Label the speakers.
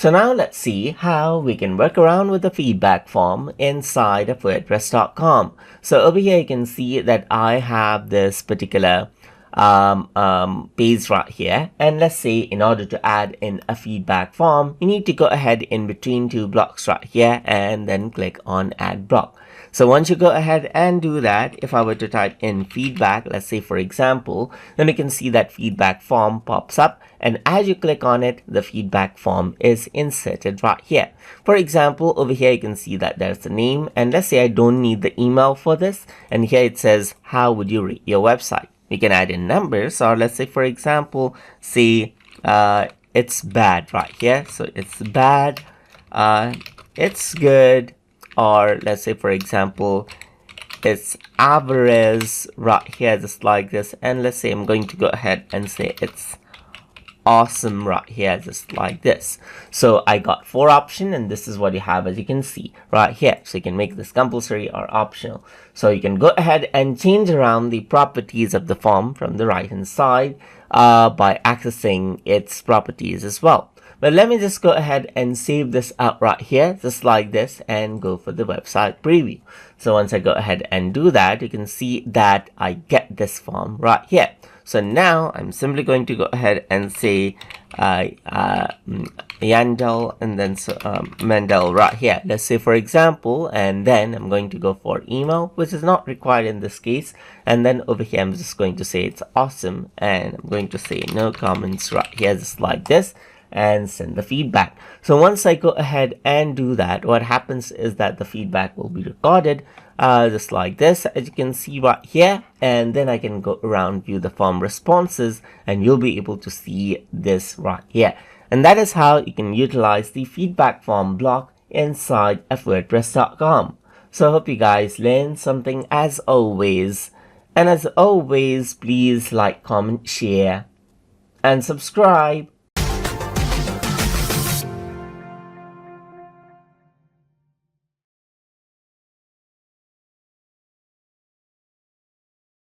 Speaker 1: So now let's see how we can work around with the feedback form inside of wordpress.com. So over here you can see that I have this particular page right here, and let's say in order to add in a feedback form, you need to go ahead in between two blocks right here and then click on add block. So once you go ahead and do that, if I were to type in feedback, let's say for example, then we can see that feedback form pops up, and as you click on it, the feedback form is inserted right here. For example, over here you can see that there's the name, and let's say I don't need the email for this, and here it says how would you rate your website. You can add in numbers, or let's say for example, say it's bad right here. So it's bad, it's good, or let's say for example it's average right here, just like this. And let's say I'm going to go ahead and say it's awesome right here, just like this. So I got 4 options, and this is what you have, as you can see right here. So you can make this compulsory or optional. So you can go ahead and change around the properties of the form from the right hand side by accessing its properties as well. But let me just go ahead and save this out right here, just like this, and go for the website preview. So once I go ahead and do that, you can see that I get this form right here. So now I'm simply going to go ahead and say Yandel, and then Mendel right here. Let's say for example, and then I'm going to go for email, which is not required in this case. And then over here, I'm just going to say it's awesome, and I'm going to say no comments right here, just like this, and send the feedback. So once I go ahead and do that, what happens is that the feedback will be recorded just like this, as you can see right here, and then I can go around, view the form responses, and you'll be able to see this right here. And that is how you can utilize the feedback form block inside of wordpress.com. So I hope you guys learned something as always, and as always, please like, comment, share, and subscribe.